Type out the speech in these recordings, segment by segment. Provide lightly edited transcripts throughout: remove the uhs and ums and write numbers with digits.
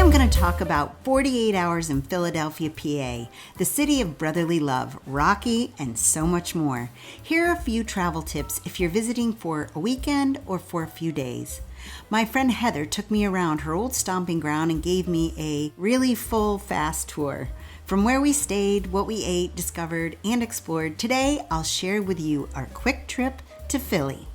I'm going to talk about 48 Hours in Philadelphia, PA, the city of brotherly love, Rocky, and so much more. Here are a few travel tips if you're visiting for a weekend or for a few days. My friend Heather took me around her old stomping ground and gave me a really full, fast tour. From where we stayed, what we ate, discovered, and explored, today I'll share with you our quick trip to Philly.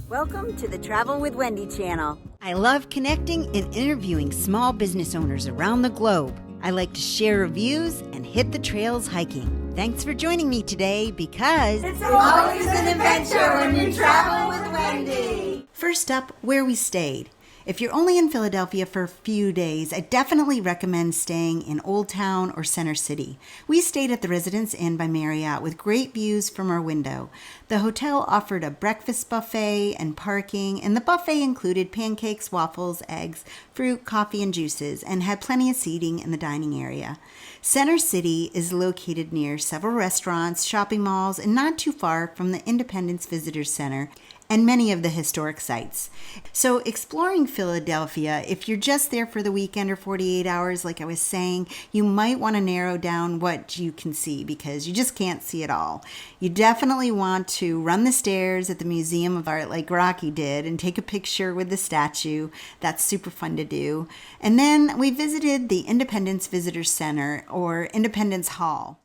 Welcome to the Travel with Wendy channel. I love connecting and interviewing small business owners around the globe. I like to share reviews and hit the trails hiking. Thanks for joining me today because it's always an adventure when you travel with Wendy. First up, where we stayed. If you're only in Philadelphia for a few days, I definitely recommend staying in Old Town or Center City. We stayed at the Residence Inn by Marriott with great views from our window. The hotel offered a breakfast buffet and parking, and the buffet included pancakes, waffles, eggs, fruit, coffee, and juices, and had plenty of seating in the dining area. Center City is located near several restaurants, shopping malls, and not too far from the Independence Visitor Center and many of the historic sites. So exploring Philadelphia, if you're just there for the weekend or 48 hours, like I was saying, you might want to narrow down what you can see because you just can't see it all. You definitely want to run the stairs at the Museum of Art like Rocky did and take a picture with the statue. That's super fun to do. And then we visited the Independence Visitor Center or Independence Hall.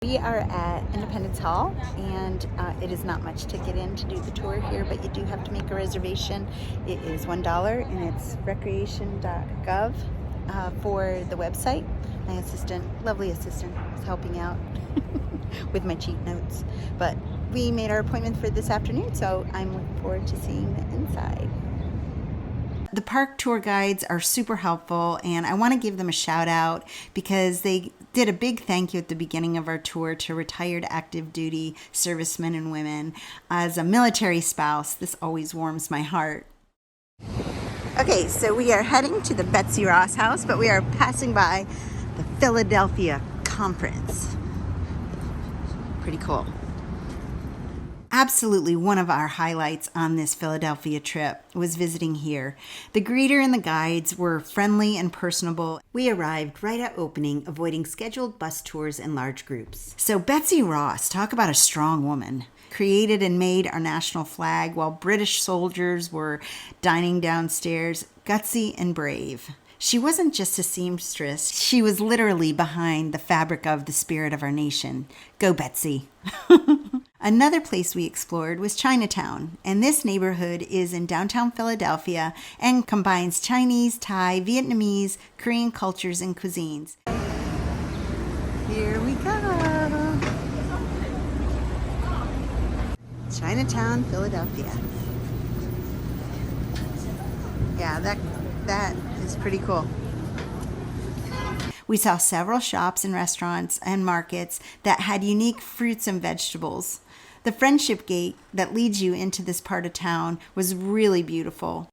We are at Independence Hall, and it is not much to get in to do the tour here, but you do have to make a reservation. It is $1, and it's recreation.gov for the website. My assistant, lovely assistant, is helping out with my cheat notes. But we made our appointment for this afternoon, so I'm looking forward to seeing the inside. The park tour guides are super helpful, and I want to give them a shout out because they did a big thank you at the beginning of our tour to retired active duty servicemen and women. As a military spouse, this always warms my heart. Okay, so we are heading to the Betsy Ross house, but we are passing by the Philadelphia Conference. Pretty cool. Absolutely one of our highlights on this Philadelphia trip was visiting here. The greeter and the guides were friendly and personable. We arrived right at opening, avoiding scheduled bus tours and large groups. So Betsy Ross, talk about a strong woman, created and made our national flag while British soldiers were dining downstairs, gutsy and brave. She wasn't just a seamstress, she was literally behind the fabric of the spirit of our nation. Go Betsy! Another place we explored was Chinatown, and this neighborhood is in downtown Philadelphia and combines Chinese, Thai, Vietnamese, Korean cultures and cuisines. Here we go! Chinatown, Philadelphia. Yeah, that is pretty cool. We saw several shops and restaurants and markets that had unique fruits and vegetables. The Friendship Gate that leads you into this part of town was really beautiful.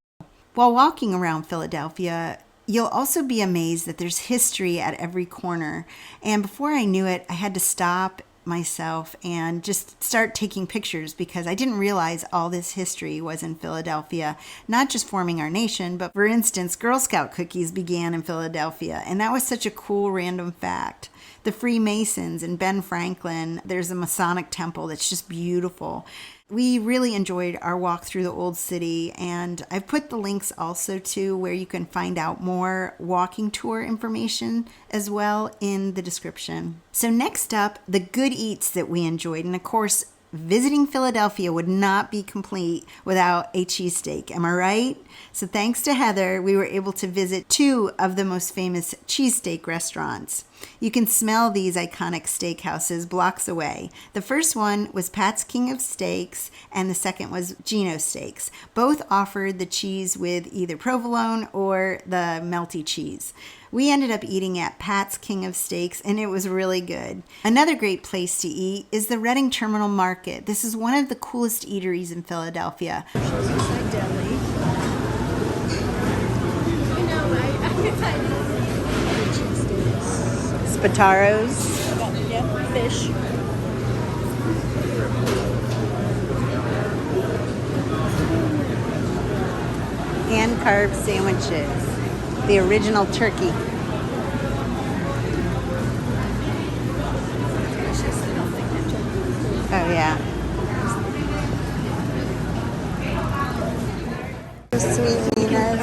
While walking around Philadelphia, you'll also be amazed that there's history at every corner. And before I knew it, I had to stop myself and just start taking pictures because I didn't realize all this history was in Philadelphia, not just forming our nation, but for instance, Girl Scout cookies began in Philadelphia, and that was such a cool random fact. The Freemasons and Ben Franklin, there's a Masonic temple that's just beautiful. We really enjoyed our walk through the old city, and I've put the links also to where you can find out more walking tour information as well in the description. So next up, the good eats that we enjoyed, and of course, visiting Philadelphia would not be complete without a cheesesteak, am I right? So thanks to Heather, we were able to visit two of the most famous cheesesteak restaurants. You can smell these iconic steakhouses blocks away. The first one was Pat's King of Steaks, and the second was Gino Steaks. Both offered the cheese with either provolone or the melty cheese. We ended up eating at Pat's King of Steaks, and it was really good. Another great place to eat is the Reading Terminal Market. This is one of the coolest eateries in Philadelphia. Spataros. Yep, fish. Hand-carved sandwiches. The original turkey. Oh yeah. Sweet Nina's.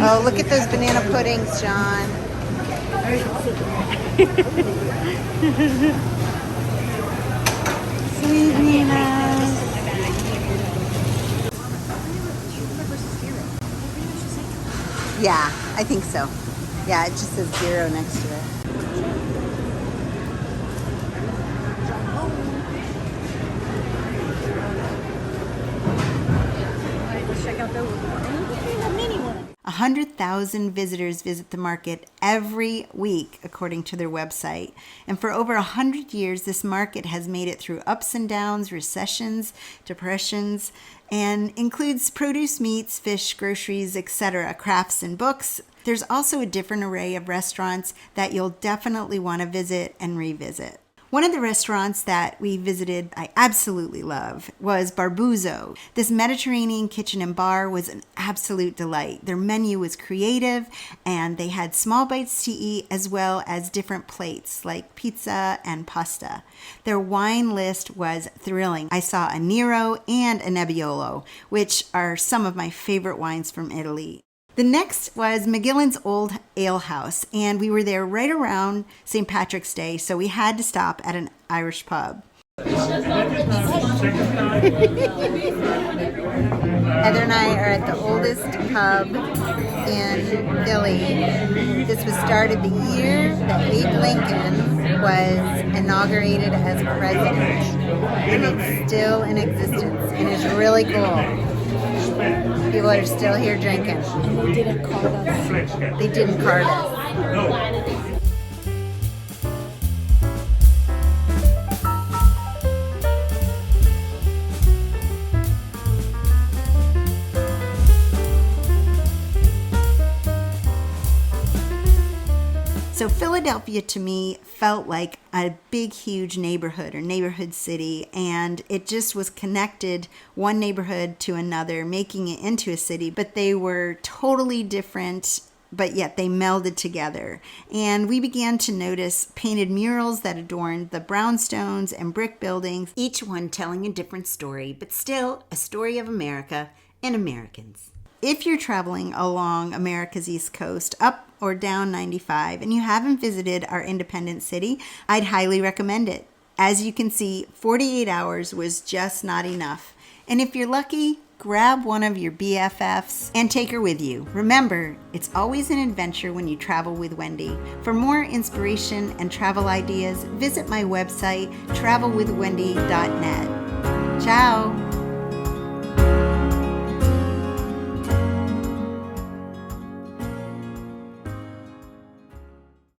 Oh, look at those banana puddings, John. Sweet Nina's. Yeah, I think so. Yeah, it just says 0 next to it. Let's check out the mini one. 100,000 visitors visit the market every week, according to their website. And for over 100 years, this market has made it through ups and downs, recessions, depressions, and includes produce, meats, fish, groceries, etc., crafts, and books. There's also a different array of restaurants that you'll definitely want to visit and revisit. One of the restaurants that we visited I absolutely love was Barbuzzo. This Mediterranean kitchen and bar was an absolute delight. Their menu was creative, and they had small bites to eat as well as different plates like pizza and pasta. Their wine list was thrilling. I saw a Nero and a Nebbiolo, which are some of my favorite wines from Italy. The next was McGillin's Old Ale House, and we were there right around St. Patrick's Day, so we had to stop at an Irish pub. Heather and I are at the oldest pub in Philly. This was started the year that Abe Lincoln was inaugurated as president, and it's still in existence, and it's really cool. People are still here drinking. And they didn't card us. They didn't card us. So Philadelphia to me felt like a big, huge neighborhood or neighborhood city, and it just was connected one neighborhood to another, making it into a city, but they were totally different, but yet they melded together. And we began to notice painted murals that adorned the brownstones and brick buildings, each one telling a different story, but still a story of America and Americans. If you're traveling along America's East Coast, up or down 95, and you haven't visited our independent city, I'd highly recommend it. As you can see, 48 hours was just not enough. And if you're lucky, grab one of your BFFs and take her with you. Remember, it's always an adventure when you travel with Wendy. For more inspiration and travel ideas, visit my website, travelwithwendy.net. Ciao!